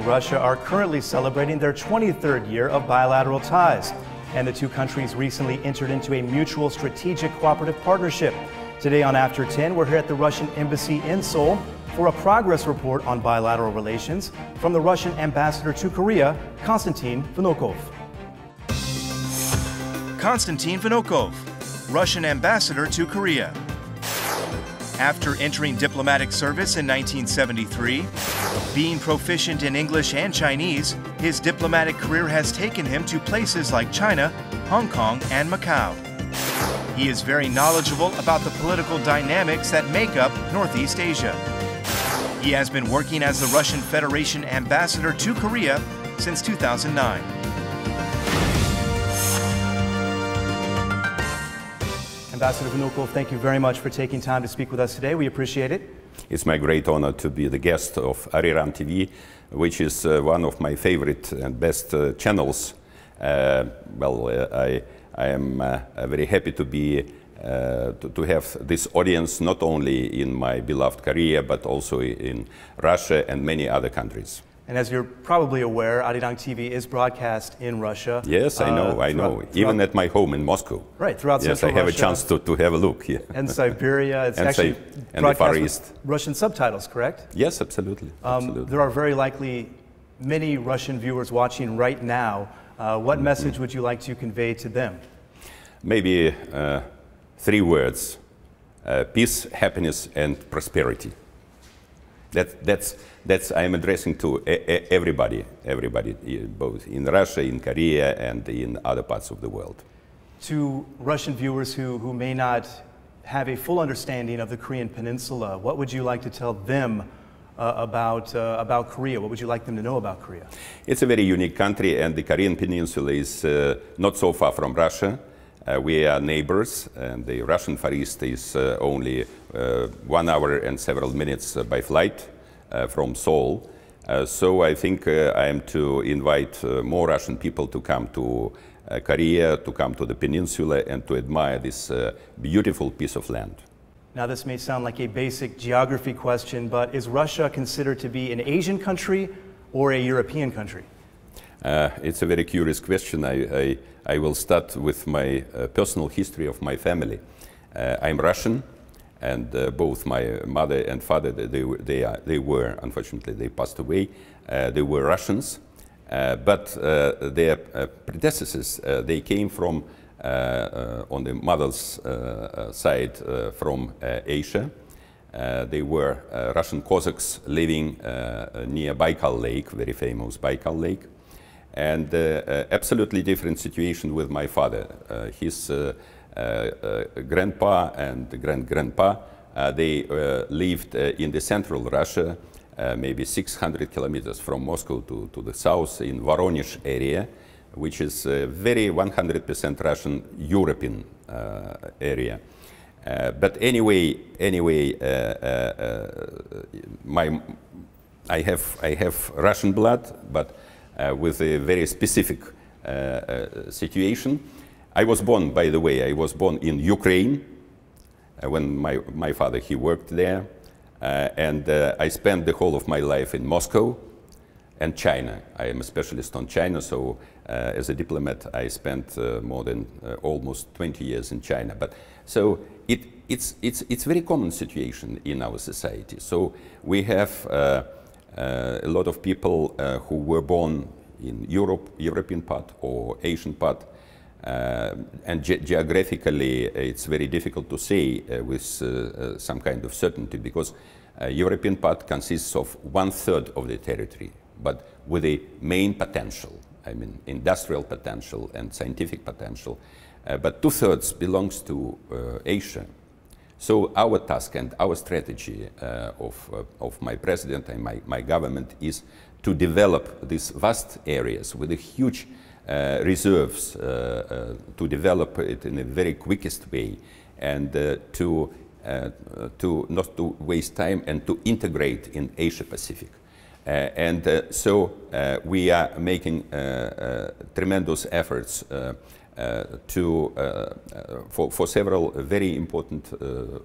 and Russia are currently celebrating their 23rd year of bilateral ties. And the two countries recently entered into a mutual strategic cooperative partnership. Today on After 10, we're here at the Russian Embassy in Seoul for a progress report on bilateral relations from the Russian ambassador to Korea, Konstantin Vnukov. Konstantin Vnukov, Russian ambassador to Korea. After entering diplomatic service in 1973, being proficient in English and Chinese, his diplomatic career has taken him to places like China, Hong Kong, and Macau. He is very knowledgeable about the political dynamics that make up Northeast Asia. He has been working as the Russian Federation ambassador to Korea since 2009. Ambassador Vnukov, thank you very much for taking time to speak with us today. We appreciate it. It's my great honor to be the guest of Arirang TV, which is one of my favorite and best channels. I am very happy to be to have this audience not only in my beloved Korea, but also in Russia and many other countries. And as you're probably aware, Arirang TV is broadcast in Russia. Yes, I know. Even at my home in Moscow. Right, throughout Yes, Central I have Russia. A chance to have a look here. And Siberia. It's and actually and the Far broadcast East. with Russian subtitles, correct? Yes, absolutely. There are very likely many Russian viewers watching right now. What message would you like to convey to them? Maybe 3 words: peace, happiness, and prosperity. That's I'm addressing to everybody, both in Russia, in Korea, and in other parts of the world. To Russian viewers who may not have a full understanding of the Korean Peninsula, what would you like to tell them about Korea? What would you like them to know about Korea? It's a very unique country, and the Korean Peninsula is not so far from Russia. We are neighbors, and the Russian Far East is only 1 hour and several minutes by flight from Seoul. So I think I am to invite more Russian people to come to Korea, to come to the peninsula, and to admire this beautiful piece of land. Now, this may sound like a basic geography question, but is Russia considered to be an Asian country or a European country? It's a very curious question. I will start with my personal history of my family. I'm Russian, and both my mother and father, they were, unfortunately, they passed away. They were Russians, but their predecessors, they came from, on the mother's side, from Asia. They were Russian Cossacks living near Baikal Lake, very famous Baikal Lake. And absolutely different situation with my father. His grandpa and grand-grandpa, they lived in the central Russia, maybe 600 kilometers from Moscow to the south in Voronezh area, which is very 100% Russian European area. But anyway, I have Russian blood, but with a very specific situation. I was born, by the way, I was born in Ukraine when my father, he worked there. And I spent the whole of my life in Moscow and China. I am a specialist on China, so as a diplomat, I spent more than almost 20 years in China. But so it's very common situation in our society. So we have a lot of people who were born in European part or Asian part, and geographically it's very difficult to say with some kind of certainty, because European part consists of 1/3 of the territory, but with a main potential, I mean industrial potential and scientific potential, but 2/3 belongs to Asia. So our task and our strategy of my president and my government is to develop these vast areas with a huge reserves, to develop it in a very quickest way, and to not to waste time and to integrate in Asia Pacific. So we are making tremendous efforts for several very important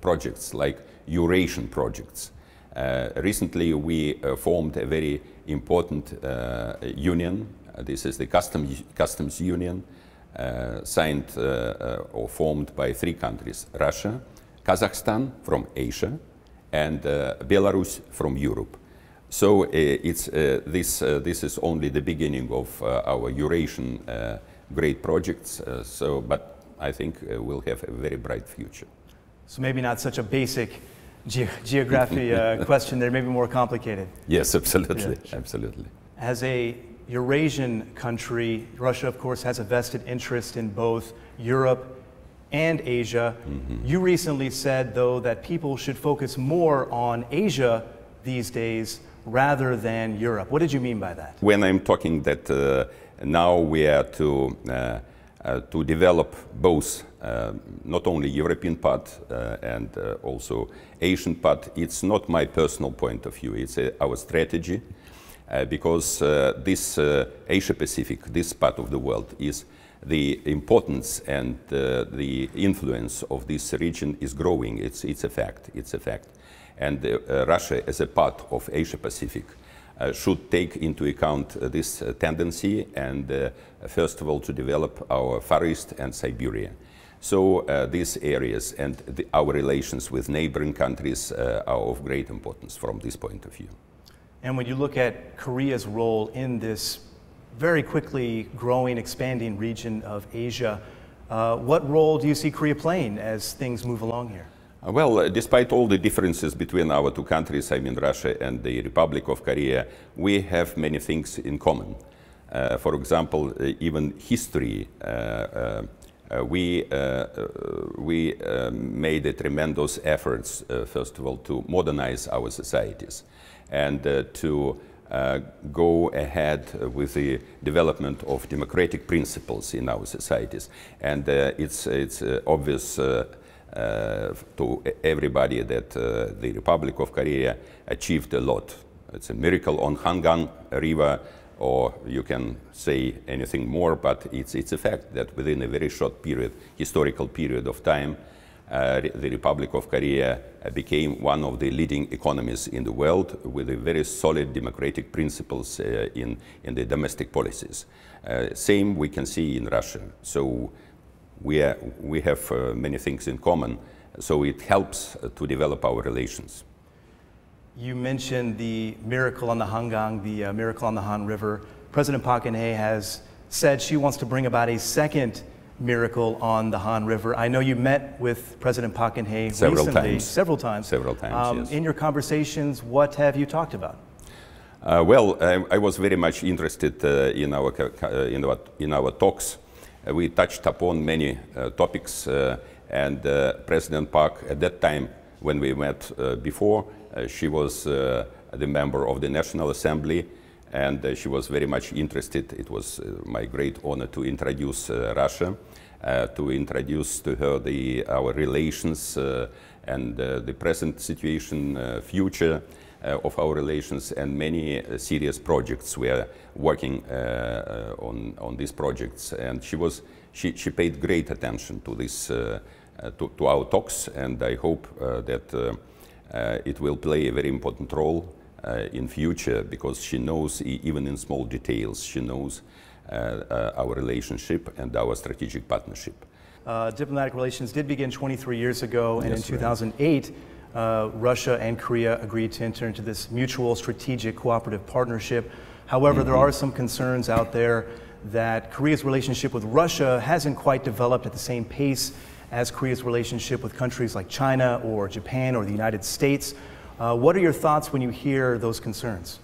projects like Eurasian projects. Recently, we formed a very important union. This is the customs union, signed or formed by 3 countries: Russia, Kazakhstan from Asia, and Belarus from Europe. So this is only the beginning of our Eurasian great projects. But I think we'll have a very bright future. So maybe not such a basic geography question there, maybe more complicated. Yes, absolutely, Yeah. absolutely. As a Eurasian country, Russia, of course, has a vested interest in both Europe and Asia. You recently said, though, that people should focus more on Asia these days rather than Europe. What did you mean by that? When I'm talking that now we are to develop both not only European part and also Asian part, it's not my personal point of view, it's our strategy. Because this Asia-Pacific, this part of the world, is the importance and the influence of this region is growing. It's a fact. It's a fact. And Russia, as a part of Asia-Pacific, should take into account this tendency and, first of all, to develop our Far East and Siberia. So these areas and our relations with neighboring countries are of great importance from this point of view. And when you look at Korea's role in this very quickly growing, expanding region of Asia, what role do you see Korea playing as things move along here? Well, despite all the differences between our 2 countries, I mean Russia and the Republic of Korea, we have many things in common. For example, even history. We made a tremendous efforts, first of all, to modernize our societies and to go ahead with the development of democratic principles in our societies. And it's obvious to everybody that the Republic of Korea achieved a lot. It's a miracle on Hangang River, or you can say anything more, but it's a fact that within a very short period, historical period of time, the Republic of Korea became one of the leading economies in the world with a very solid democratic principles in the domestic policies. Same we can see in Russia. So we have many things in common, so it helps to develop our relations. You mentioned the miracle on the Hangang, the miracle on the Han River. President Park Geun-hye has said she wants to bring about a second miracle on the Han River. I know you met with President Park Geun-hye several recently. times. Several times, yes. In your conversations, what have you talked about? Well, I was very much interested in our talks. We touched upon many topics, and President Park, at that time when we met before, she was the member of the National Assembly, and she was very much interested. It was my great honor to introduce Russia, to introduce to her our relations and the present situation, future of our relations, and many serious projects. We are working on these projects, and she paid great attention to this, to our talks, and I hope that it will play a very important role in future, because she knows, even in small details, she knows our relationship and our strategic partnership. Diplomatic relations did begin 23 years ago, and yes, in 2008, Russia and Korea agreed to enter into this mutual strategic cooperative partnership. However, there are some concerns out there that Korea's relationship with Russia hasn't quite developed at the same pace as Korea's relationship with countries like China or Japan or the United States. What are your thoughts when you hear those concerns?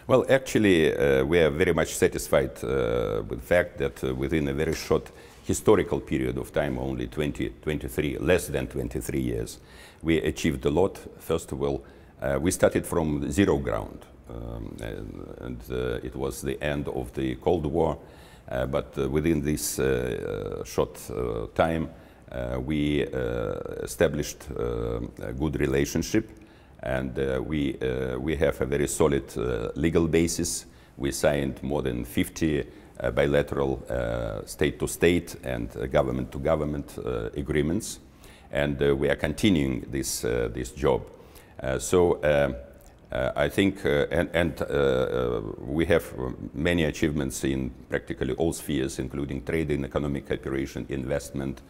Well, actually, we are very much satisfied with the fact that within a very short historical period of time, only 23, less than 23 years, we achieved a lot. First of all, we started from zero ground, and it was the end of the Cold War, but within this short time, we established a good relationship, and we have a very solid legal basis. We signed more than 50 bilateral state-to-state and government-to-government agreements, and we are continuing this job. So I think, we have many achievements in practically all spheres, including trade and economic cooperation, investment,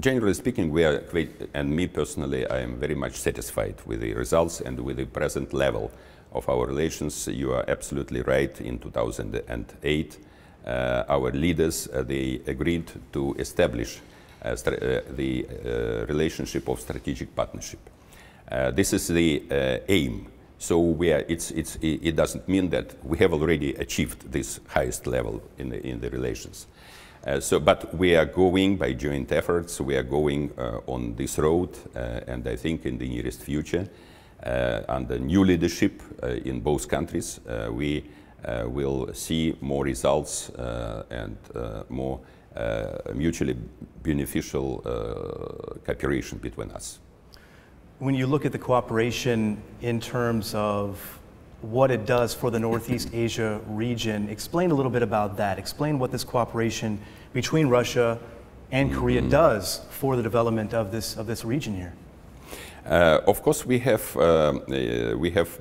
generally speaking, we are quite, and me personally, I am very much satisfied with the results and with the present level of our relations. You are absolutely right. In 2008, our leaders, they agreed to establish the relationship of strategic partnership. This is the aim. So it doesn't mean that we have already achieved this highest level in the relations. But we are going by joint efforts. We are going on this road, and I think in the nearest future, under new leadership in both countries, we will see more results and more mutually beneficial cooperation between us. When you look at the cooperation in terms of what it does for the Northeast Asia region, explain a little bit about that. Explain what this cooperation between Russia and Korea does for the development of this region here. Of course, we have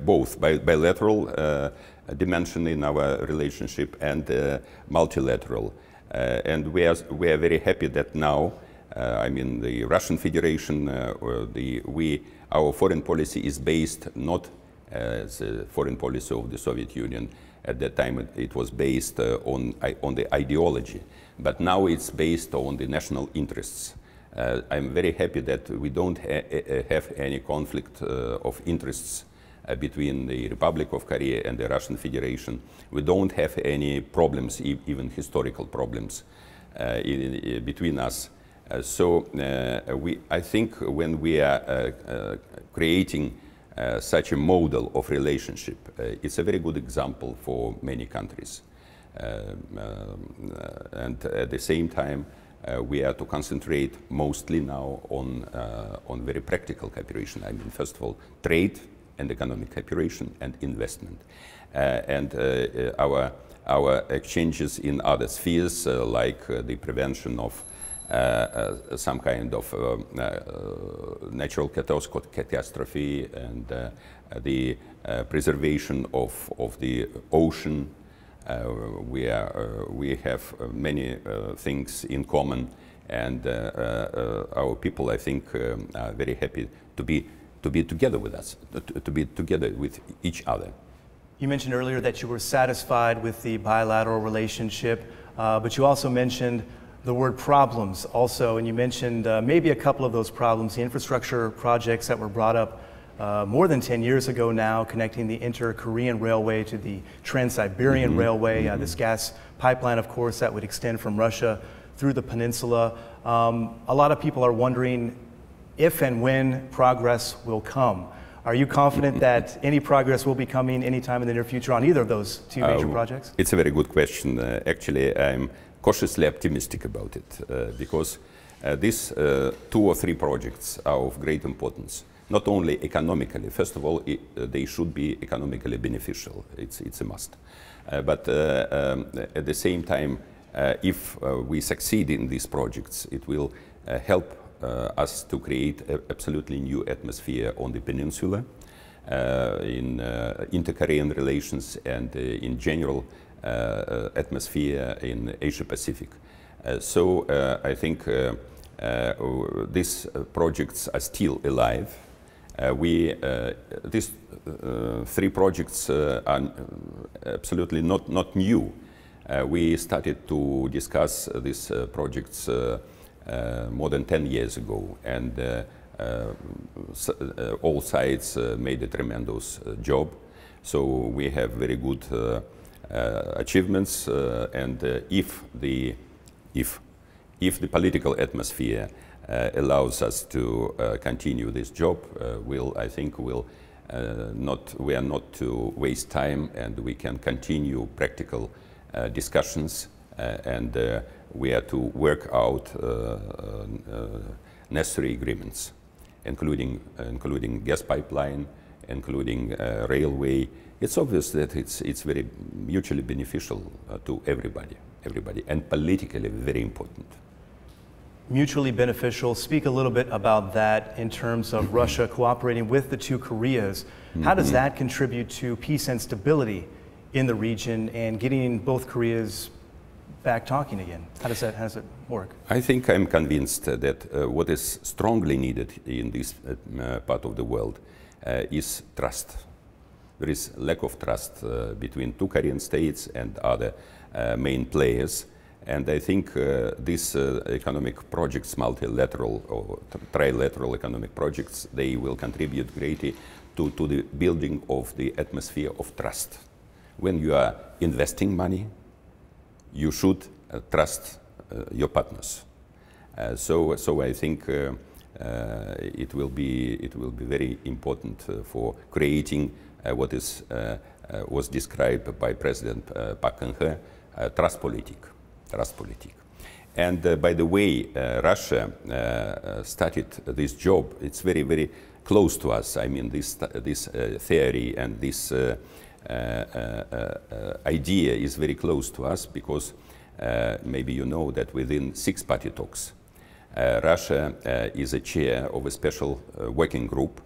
both bilateral dimension in our relationship and multilateral, and we are very happy that now, I mean, the Russian Federation, our foreign policy is based not as a foreign policy of the Soviet Union. At that time, it was based on the ideology, but now it's based on the national interests. I'm very happy that we don't have any conflict of interests between the Republic of Korea and the Russian Federation. We don't have any problems, even historical problems, between us. I think when we are creating such a model of relationship, it's a very good example for many countries. And at the same time, we are to concentrate mostly now on very practical cooperation. I mean, first of all, trade and economic cooperation and investment. Our exchanges in other spheres, like the prevention of some kind of natural catastrophe and the preservation of the ocean. We have many things in common, and our people, I think, are very happy to be together with us, to be together with each other. You mentioned earlier that you were satisfied with the bilateral relationship, but you also mentioned the word problems also, and you mentioned maybe a couple of those problems, the infrastructure projects that were brought up more than 10 years ago now, connecting the inter-Korean railway to the Trans-Siberian Railway, this gas pipeline, of course, that would extend from Russia through the peninsula. A lot of people are wondering if and when progress will come. Are you confident that any progress will be coming anytime in the near future on either of those two major projects? It's a very good question. Actually, I'm cautiously optimistic about it because these 2 or 3 projects are of great importance. Not only economically, first of all, they should be economically beneficial. It's a must. But at the same time, if we succeed in these projects, it will help us to create an absolutely new atmosphere on the peninsula, in inter-Korean relations and in general atmosphere in Asia-Pacific. I think these projects are still alive. These 3 projects are absolutely not new. We started to discuss these projects more than 10 years ago, and all sides made a tremendous job. So we have very good achievements, and if the political atmosphere allows us to continue this job, I think we are not to waste time, and we can continue practical discussions, and we are to work out necessary agreements, including gas pipeline, including railway. It's obvious that it's very mutually beneficial to everybody, and politically very important. mutually beneficial. Speak a little bit about that in terms of Russia cooperating with the two Koreas. How does that contribute to peace and stability in the region and getting both Koreas back talking again? How does it work? I think I'm convinced that what is strongly needed in this part of the world is trust. There is lack of trust between two Korean states and other main players. And I think these economic projects, multilateral or trilateral economic projects, they will contribute greatly to the building of the atmosphere of trust. When you are investing money, you should trust your partners. So I think it will be very important for creating what was described by President Park Geun-hye, trust politic. And by the way, Russia started this job. It's very, very close to us. I mean, this theory and this idea is very close to us because maybe you know that within six-party talks, Russia is a chair of a special working group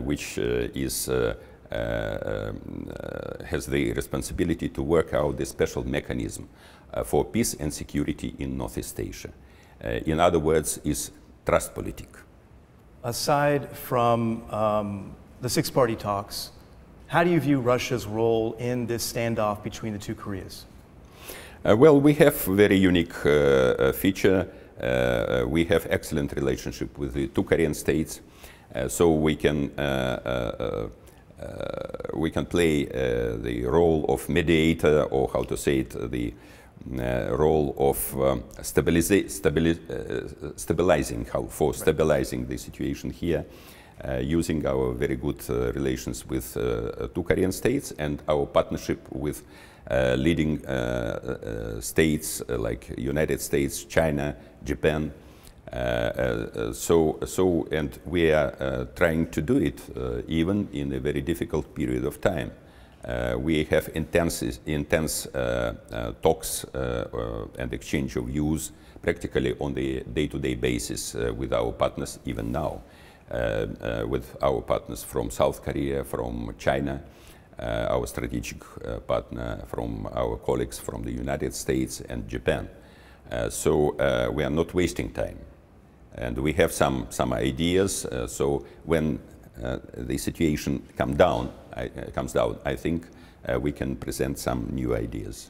which has the responsibility to work out the special mechanism for peace and security in Northeast Asia. In other words, is trust politic. Aside from the six-party talks, how do you view Russia's role in this standoff between the two Koreas? Well, we have very unique feature. We have excellent relationship with the two Korean states, so we can play the role of mediator, or how to say it, the role of stabilizing the situation here, using our very good relations with two Korean states and our partnership with leading states like United States, China, Japan. And we are trying to do it even in a very difficult period of time. We have intense talks and exchange of views practically on the day-to-day basis with our partners, even now, with our partners from South Korea, from China, our strategic partner, from our colleagues from the United States and Japan. So we are not wasting time. And we have some ideas, so when the situation comes down, I think we can present some new ideas.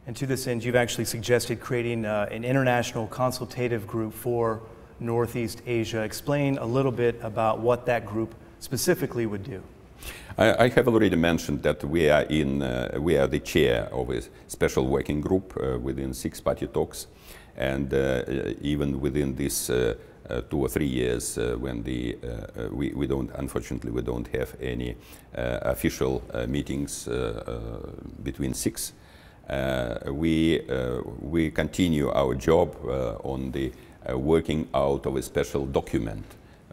And to this end, you've actually suggested creating an international consultative group for Northeast Asia. Explain a little bit about what that group specifically would do. I have already mentioned that we are the chair of a special working group within six-party talks, and even within this 2 or 3 years, when unfortunately we don't have any official meetings between six, we continue our job on the working out of a special document,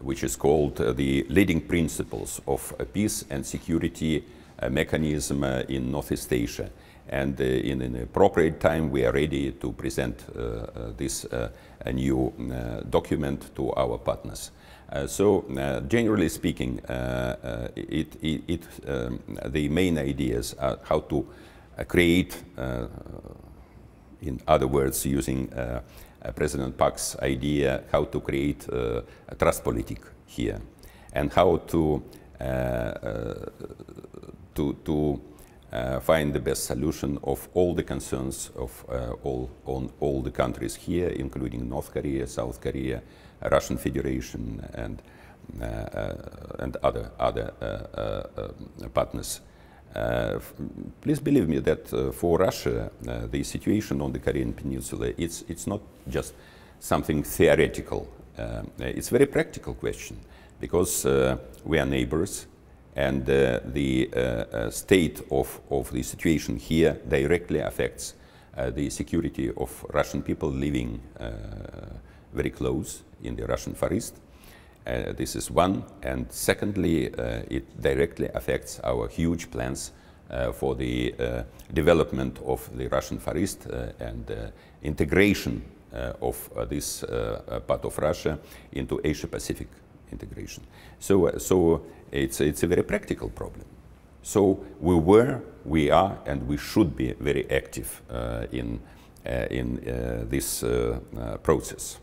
which is called the Leading Principles of Peace and Security Mechanism in Northeast Asia. And in an appropriate time, we are ready to present this new document to our partners. So, generally speaking, the main ideas are how to create, in other words, using President Park's idea, how to create a trust politic here, and how to find the best solution of all the concerns of all the countries here, including North Korea, South Korea, Russian Federation, and other partners. Please believe me that for Russia, the situation on the Korean Peninsula, it's not just something theoretical. It's a very practical question, because we are neighbors, and the state of the situation here directly affects the security of Russian people living very close in the Russian Far East. This is one, and secondly, it directly affects our huge plans for the development of the Russian Far East and integration of this part of Russia into Asia-Pacific integration. So it's a very practical problem. So we are, and we should be very active in this process.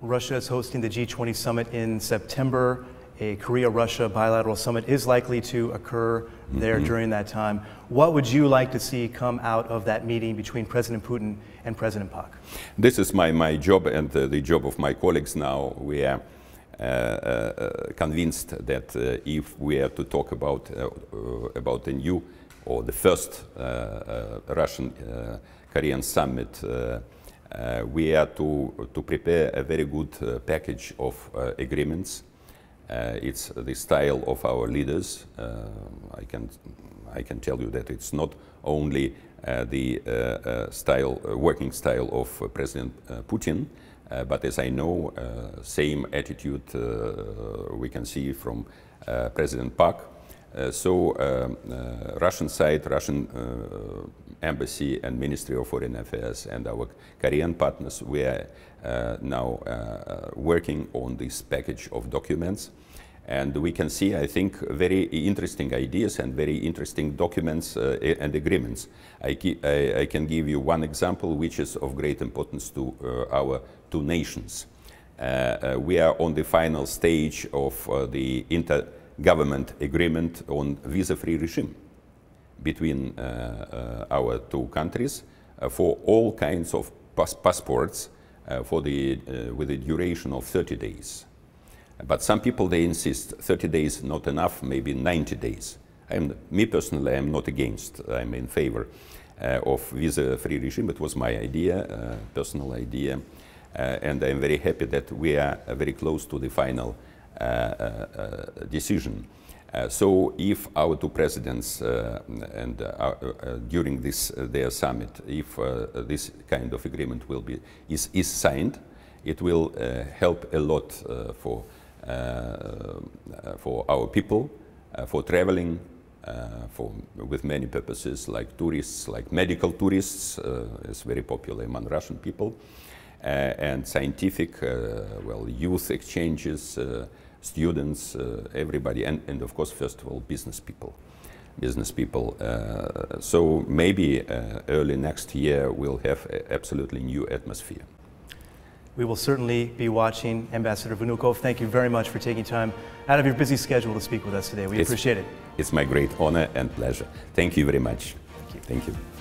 Russia is hosting the G20 summit in September. A Korea-Russia bilateral summit is likely to occur there during that time. What would you like to see come out of that meeting between President Putin and President Pak? This is my job and the job of my colleagues now. We are convinced that if we are to talk about the new or the first Russian-Korean summit, we are to prepare a very good package of agreements. It's the style of our leaders. I can tell you that it's not only the working style of President Putin, but as I know, same attitude we can see from President Pak. So Russian side, Russian embassy and Ministry of Foreign Affairs and our Korean partners, we are now working on this package of documents. And we can see, I think, very interesting ideas and very interesting documents and agreements. I can give you one example which is of great importance to our two nations. We are on the final stage of the intergovernment agreement on visa-free regime between our two countries for all kinds of passports with a duration of 30 days. But some people, they insist 30 days not enough, maybe 90 days. Me personally, I'm not against. I'm in favor of visa-free regime. It was my idea, personal idea. And I'm very happy that we are very close to the final decision. So if our two presidents during their summit, if this kind of agreement is signed, it will help a lot for our people, for traveling, with many purposes, like tourists, like medical tourists, is very popular among Russian people, and scientific, youth exchanges, students, everybody, and of course, first of all, business people. So maybe early next year we'll have an absolutely new atmosphere. We will certainly be watching. Ambassador Vnukov, thank you very much for taking time out of your busy schedule to speak with us today. We appreciate it. It's my great honor and pleasure. Thank you very much. Thank you. Thank you.